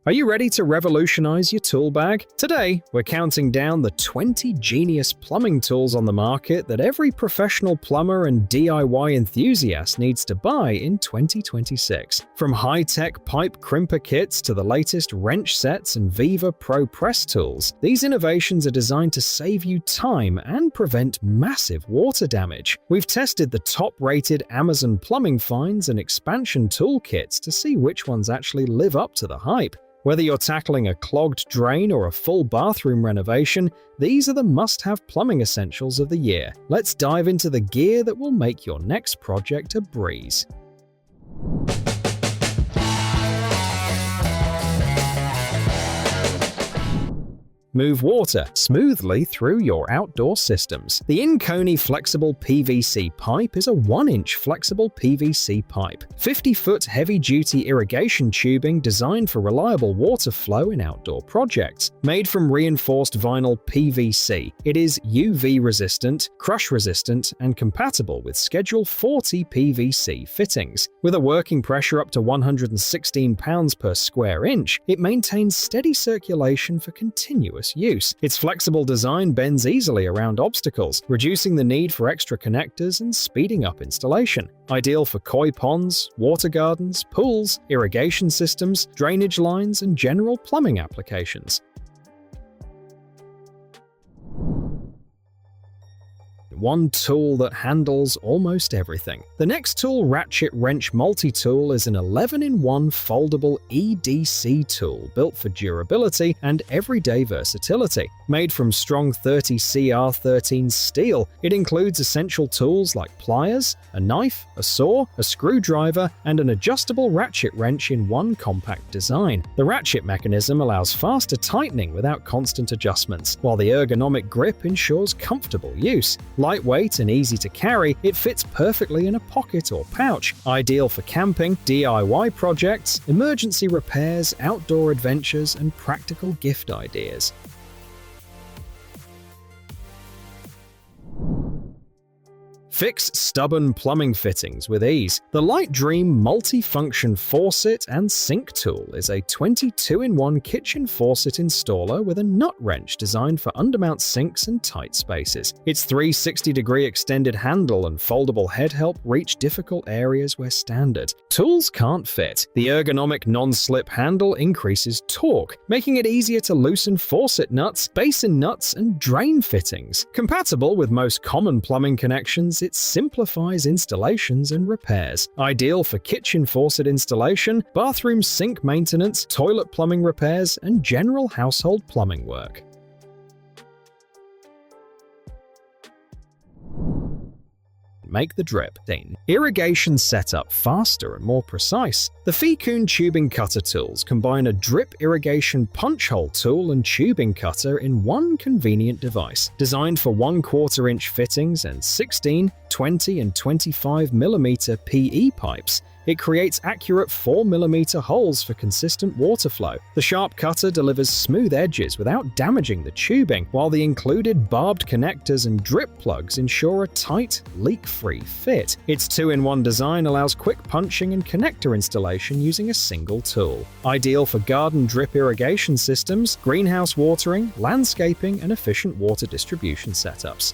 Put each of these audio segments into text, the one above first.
Are you ready to revolutionize your tool bag? Today, we're counting down the 20 genius plumbing tools on the market that every professional plumber and DIY enthusiast needs to buy in 2026. From high-tech pipe crimper kits to the latest wrench sets and Vevor Pro press tools, these innovations are designed to save you time and prevent massive water damage. We've tested the top-rated Amazon plumbing finds and expansion toolkits to see which ones actually live up to the hype. Whether you're tackling a clogged drain or a full bathroom renovation, these are the must-have plumbing essentials of the year. Let's dive into the gear that will make your next project a breeze. Move water smoothly through your outdoor systems. The Innconee flexible PVC pipe is a 1-inch flexible PVC pipe, 50-foot heavy-duty irrigation tubing designed for reliable water flow in outdoor projects. Made from reinforced vinyl PVC, it is UV-resistant, crush-resistant, and compatible with Schedule 40 PVC fittings. With a working pressure up to 116 pounds per square inch, it maintains steady circulation for continuous use. Its flexible design bends easily around obstacles, reducing the need for extra connectors and speeding up installation. Ideal for koi ponds, water gardens, pools, irrigation systems, drainage lines, and general plumbing applications. One tool that handles almost everything. The NexTool Ratchet Wrench Multi-Tool is an 11-in-1 foldable EDC tool built for durability and everyday versatility. Made from strong 30 CR13 steel, it includes essential tools like pliers, a knife, a saw, a screwdriver, and an adjustable ratchet wrench in one compact design. The ratchet mechanism allows faster tightening without constant adjustments, while the ergonomic grip ensures comfortable use. Lightweight and easy to carry, it fits perfectly in a pocket or pouch, ideal for camping, DIY projects, emergency repairs, outdoor adventures, and practical gift ideas. Fix stubborn plumbing fittings with ease. The Lightdream multi-function faucet and sink tool is a 22-in-1 kitchen faucet installer with a nut wrench designed for undermount sinks and tight spaces. Its 360-degree extended handle and foldable head help reach difficult areas where standard tools can't fit. The ergonomic non-slip handle increases torque, making it easier to loosen faucet nuts, basin nuts, and drain fittings. Compatible with most common plumbing connections, it simplifies installations and repairs. Ideal for kitchen faucet installation, bathroom sink maintenance, toilet plumbing repairs, and general household plumbing work. Make the drip. Irrigation setup faster and more precise. The Feekoon tubing cutter tools combine a drip irrigation punch hole tool and tubing cutter in one convenient device. Designed for 1/4-inch fittings and 16, 20, and 25 mm PE pipes, it creates accurate 4 mm holes for consistent water flow. The sharp cutter delivers smooth edges without damaging the tubing, while the included barbed connectors and drip plugs ensure a tight, leak-free fit. Its 2-in-1 design allows quick punching and connector installation using a single tool. Ideal for garden drip irrigation systems, greenhouse watering, landscaping, and efficient water distribution setups.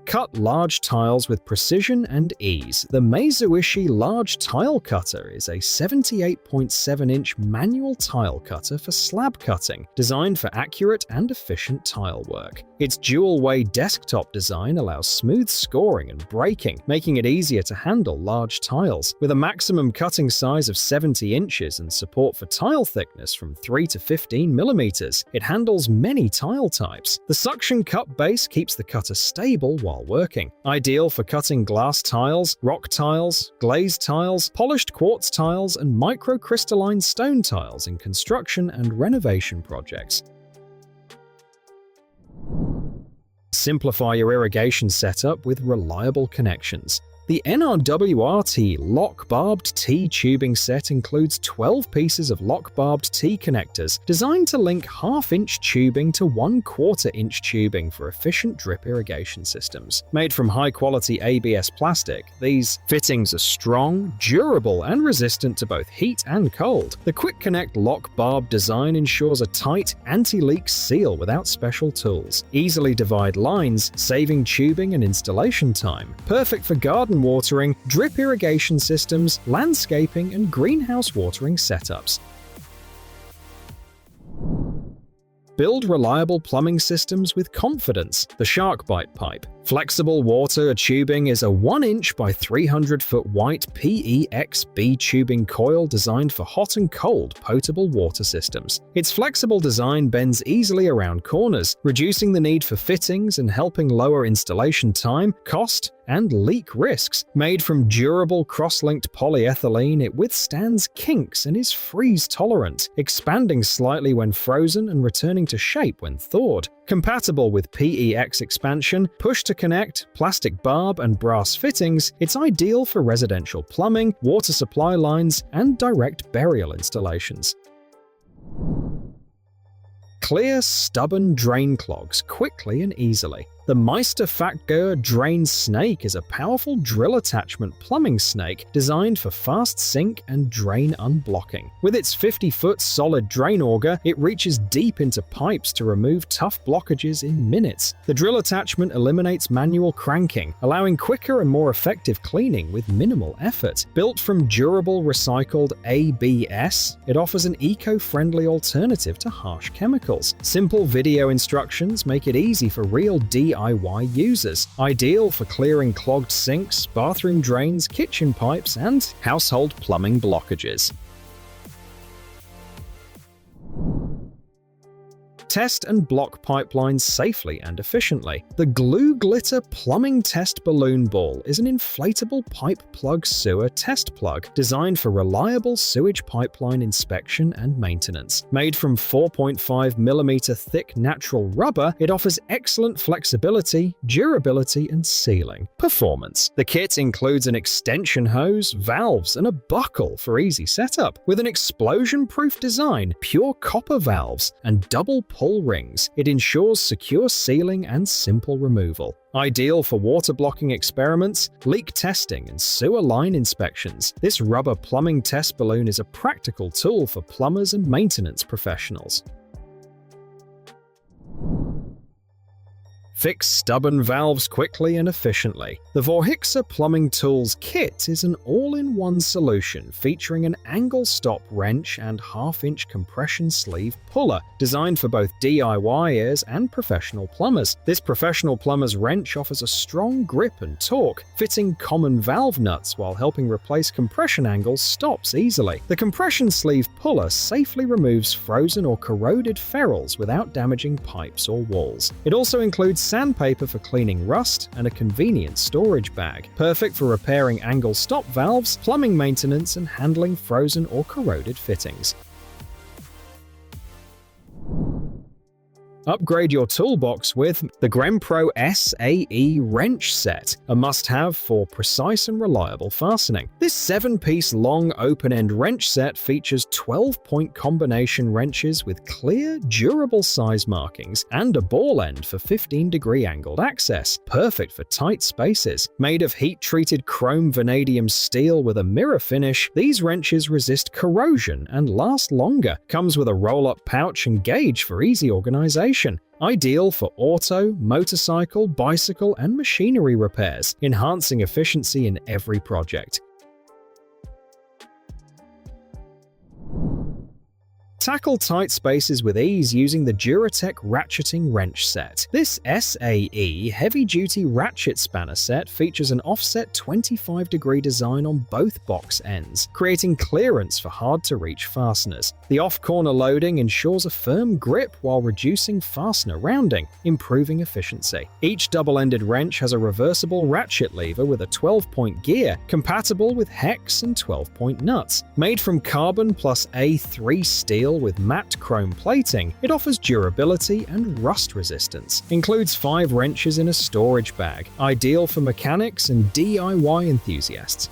Cut large tiles with precision and ease. The Meizuishi large tile cutter is a 78.7-inch manual tile cutter for slab cutting, designed for accurate and efficient tile work. Its dual-way desktop design allows smooth scoring and breaking, making it easier to handle large tiles. With a maximum cutting size of 70 inches and support for tile thickness from 3 to 15 mm, it handles many tile types. The suction cup base keeps the cutter stable while working. Ideal for cutting glass tiles, rock tiles, glazed tiles, polished quartz tiles, and microcrystalline stone tiles in construction and renovation projects. Simplify your irrigation setup with reliable connections. The Nrwrty Lock Barbed T tubing set includes 12 pieces of lock barbed T connectors designed to link half-inch tubing to 1/4-inch tubing for efficient drip irrigation systems. Made from high-quality ABS plastic, these fittings are strong, durable, and resistant to both heat and cold. The Quick Connect lock barb design ensures a tight, anti-leak seal without special tools. Easily divide lines, saving tubing and installation time. Perfect for garden watering, drip irrigation systems, landscaping, and greenhouse watering setups. Build reliable plumbing systems with confidence. The SharkBite pipe. Flexible water tubing is a 1-inch by 300-foot white PEX-B tubing coil designed for hot and cold potable water systems. Its flexible design bends easily around corners, reducing the need for fittings and helping lower installation time, cost, and leak risks. Made from durable cross-linked polyethylene, it withstands kinks and is freeze-tolerant, expanding slightly when frozen and returning to shape when thawed. Compatible with PEX expansion, push-to-connect, plastic barb, and brass fittings, it's ideal for residential plumbing, water supply lines, and direct burial installations. Clear, stubborn drain clogs quickly and easily. The Meisterfaktur Drain Snake is a powerful drill attachment plumbing snake designed for fast sink and drain unblocking. With its 50-foot solid drain auger, it reaches deep into pipes to remove tough blockages in minutes. The drill attachment eliminates manual cranking, allowing quicker and more effective cleaning with minimal effort. Built from durable recycled ABS, it offers an eco-friendly alternative to harsh chemicals. Simple video instructions make it easy for real DIY users, ideal for clearing clogged sinks, bathroom drains, kitchen pipes, and household plumbing blockages. Test and block pipelines safely and efficiently. The Glooglitter Plumbing Test Balloon Ball is an inflatable pipe plug sewer test plug designed for reliable sewage pipeline inspection and maintenance. Made from 4.5mm thick natural rubber, it offers excellent flexibility, durability, and sealing. Performance. The kit includes an extension hose, valves, and a buckle for easy setup. With an explosion-proof design, pure copper valves, and double pull rings, it ensures secure sealing and simple removal. Ideal for water blocking experiments, leak testing, and sewer line inspections, this rubber plumbing test balloon is a practical tool for plumbers and maintenance professionals. Fix stubborn valves quickly and efficiently. The Vorhixa Plumbing Tools Kit is an all-in-one solution featuring an angle stop wrench and half-inch compression sleeve puller, designed for both DIYers and professional plumbers. This professional plumber's wrench offers a strong grip and torque, fitting common valve nuts while helping replace compression angle stops easily. The compression sleeve puller safely removes frozen or corroded ferrules without damaging pipes or walls. It also includes sandpaper for cleaning rust and a convenient storage bag, perfect for repairing angle stop valves, plumbing maintenance, and handling frozen or corroded fittings. Upgrade your toolbox with the Grenpro SAE Wrench Set, a must-have for precise and reliable fastening. This 7-piece long open-end wrench set features 12-point combination wrenches with clear, durable size markings and a ball end for 15-degree angled access, perfect for tight spaces. Made of heat-treated chrome vanadium steel with a mirror finish, these wrenches resist corrosion and last longer. Comes with a roll-up pouch and gauge for easy organization. Ideal for auto, motorcycle, bicycle, and machinery repairs, enhancing efficiency in every project. Tackle tight spaces with ease using the Duratech Ratcheting Wrench Set. This SAE heavy-duty ratchet spanner set features an offset 25-degree design on both box ends, creating clearance for hard-to-reach fasteners. The off-corner loading ensures a firm grip while reducing fastener rounding, improving efficiency. Each double-ended wrench has a reversible ratchet lever with a 12-point gear, compatible with hex and 12-point nuts. Made from carbon plus A3 steel steel with matte chrome plating, it offers durability and rust resistance. Includes 5 wrenches in a storage bag, ideal for mechanics and DIY enthusiasts.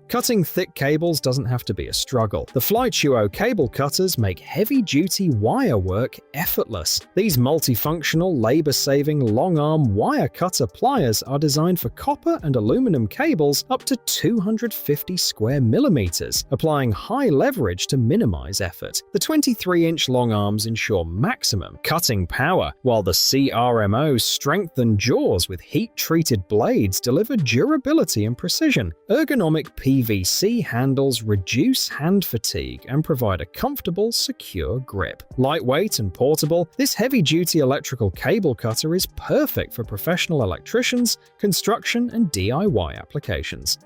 Cutting thick cables doesn't have to be a struggle. The Flytuo cable cutters make heavy-duty wire work effortless. These multifunctional, labor-saving, long-arm wire cutter pliers are designed for copper and aluminum cables up to 250 square millimeters, applying high leverage to minimize effort. The 23-inch long arms ensure maximum cutting power, while the CRMO's strengthened jaws with heat-treated blades deliver durability and precision. Ergonomic PVC handles reduce hand fatigue and provide a comfortable, secure grip. Lightweight and portable, this heavy-duty electrical cable cutter is perfect for professional electricians, construction, and DIY applications.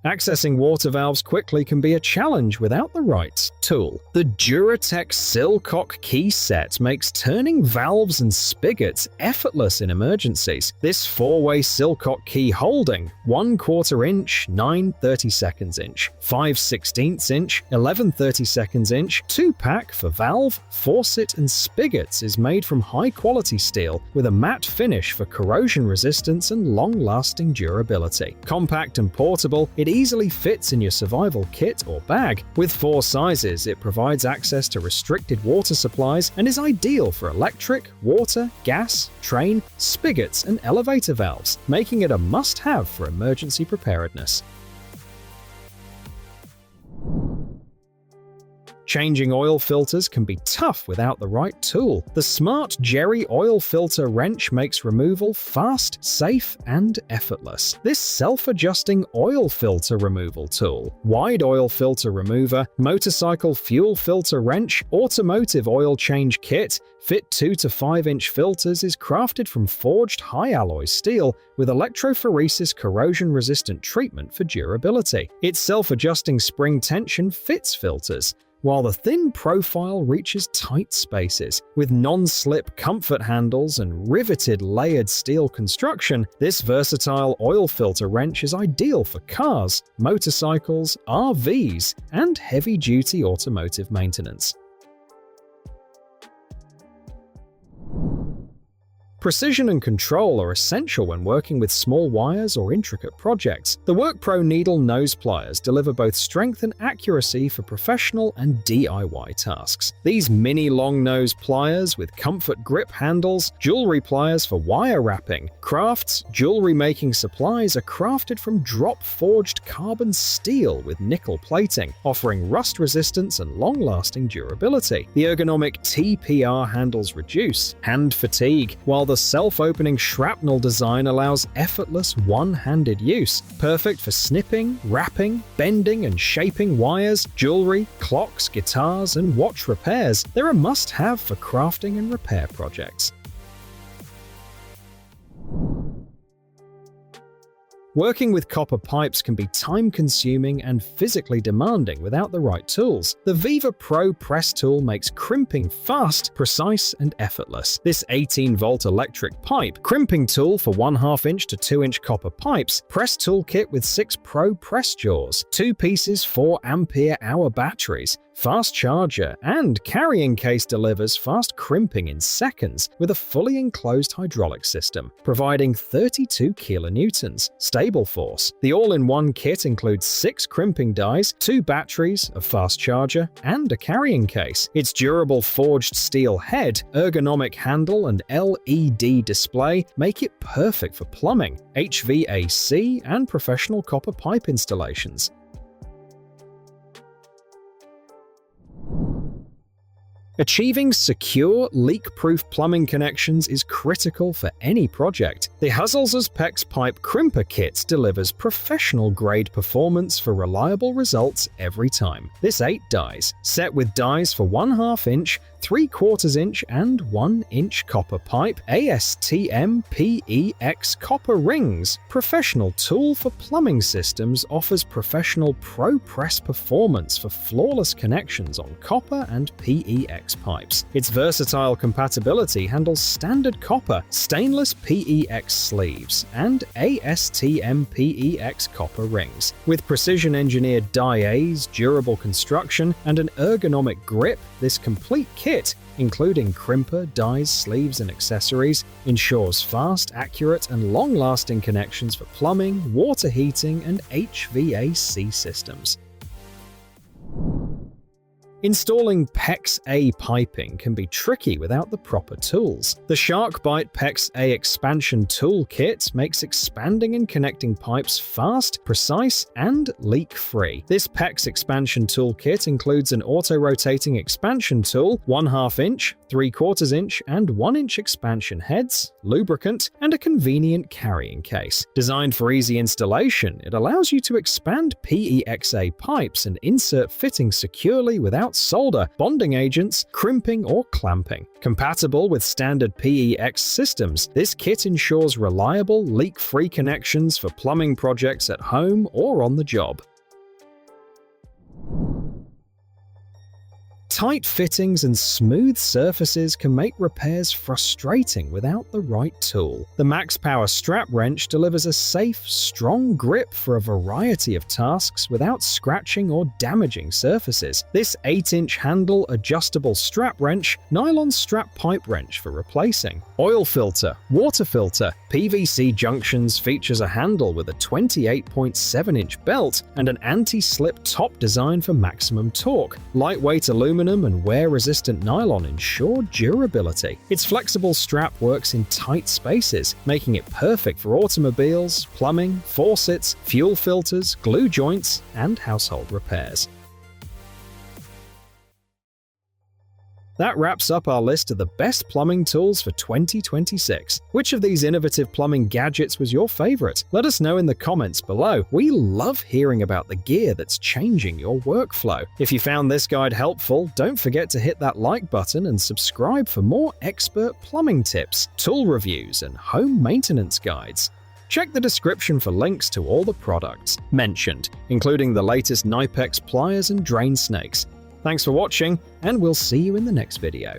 Accessing water valves quickly can be a challenge without the right tool. The Duratech Sillcock Key Set makes turning valves and spigots effortless in emergencies. This 4-way Sillcock key holding 1/4 inch, 9/32 inch, 5/16 inch, 11/32 inch, 2-pack for valve, faucet, and spigots is made from high-quality steel with a matte finish for corrosion resistance and long-lasting durability. Compact and portable, it easily fits in your survival kit or bag. With 4 sizes, it provides access to restricted water supplies and is ideal for electric, water, gas, train, spigots, and elevator valves, making it a must-have for emergency preparedness. Changing oil filters can be tough without the right tool. The smart Jerry oil filter wrench makes removal fast, safe, and effortless. This self-adjusting oil filter removal tool, wide oil filter remover, motorcycle fuel filter wrench, automotive oil change kit, fit 2 to 5 inch filters is crafted from forged high-alloy steel with electrophoresis corrosion-resistant treatment for durability. Its self-adjusting spring tension fits filters, while the thin profile reaches tight spaces. With non-slip comfort handles and riveted layered steel construction, this versatile oil filter wrench is ideal for cars, motorcycles, RVs, and heavy-duty automotive maintenance. Precision and control are essential when working with small wires or intricate projects. The Workpro needle nose pliers deliver both strength and accuracy for professional and DIY tasks. These mini long nose pliers with comfort grip handles, jewelry pliers for wire wrapping, crafts, jewelry making supplies are crafted from drop-forged carbon steel with nickel plating, offering rust resistance and long-lasting durability. The ergonomic TPR handles reduce hand fatigue, while the self-opening shrapnel design allows effortless one-handed use, perfect for snipping, wrapping, bending, and shaping wires, jewelry, clocks, guitars, and watch repairs. They're a must-have for crafting and repair projects. Working with copper pipes can be time-consuming and physically demanding without the right tools. The Vevor Pro press tool makes crimping fast, precise, and effortless. This 18-volt electric pipe crimping tool for 1/2 inch to 2 inch copper pipes, press tool kit with 6 Pro press jaws, 2 pieces 4 ampere-hour batteries, fast charger, and carrying case delivers fast crimping in seconds with a fully enclosed hydraulic system, providing 32 kilonewtons stable force. The all-in-one kit includes 6 crimping dies, 2 batteries, a fast charger, and a carrying case. Its durable forged steel head, ergonomic handle, and LED display make it perfect for plumbing, HVAC, and professional copper pipe installations. Achieving secure, leak-proof plumbing connections is critical for any project. The Hzlzrz PEX Pipe Crimper Kit delivers professional-grade performance for reliable results every time. This 8 dies, set with dies for 1/2 inch, 3/4 inch and 1 inch copper pipe, ASTM PEX copper rings. Professional tool for plumbing systems offers professional Pro Press performance for flawless connections on copper and PEX pipes. Its versatile compatibility handles standard copper, stainless PEX sleeves, and ASTM PEX copper rings. With precision-engineered die-A's, durable construction, and an ergonomic grip, this complete kit, including crimper, dies, sleeves, and accessories, ensures fast, accurate, and long-lasting connections for plumbing, water heating, and HVAC systems. Installing PEX-A piping can be tricky without the proper tools. The SharkBite PEX-A expansion toolkit makes expanding and connecting pipes fast, precise, and leak-free. This PEX expansion toolkit includes an auto-rotating expansion tool, 1/2 inch, 3/4 inch, and 1 inch expansion heads, lubricant, and a convenient carrying case. Designed for easy installation, it allows you to expand PEX-A pipes and insert fittings securely without solder, bonding agents, crimping, or clamping. Compatible with standard PEX systems, this kit ensures reliable, leak-free connections for plumbing projects at home or on the job. Tight fittings and smooth surfaces can make repairs frustrating without the right tool. The Maxpower strap wrench delivers a safe, strong grip for a variety of tasks without scratching or damaging surfaces. This 8-inch handle adjustable strap wrench, nylon strap pipe wrench for replacing. Oil filter, water filter, PVC junctions features a handle with a 28.7-inch belt and an anti-slip top design for maximum torque. Lightweight aluminum and wear-resistant nylon ensure durability. Its flexible strap works in tight spaces, making it perfect for automobiles, plumbing, faucets, fuel filters, glue joints, and household repairs. That wraps up our list of the best plumbing tools for 2026. Which of these innovative plumbing gadgets was your favorite? Let us know in the comments below. We love hearing about the gear that's changing your workflow. If you found this guide helpful, don't forget to hit that like button and subscribe for more expert plumbing tips, tool reviews, and home maintenance guides. Check the description for links to all the products mentioned, including the latest Knipex pliers and drain snakes. Thanks for watching, and we'll see you in the next video.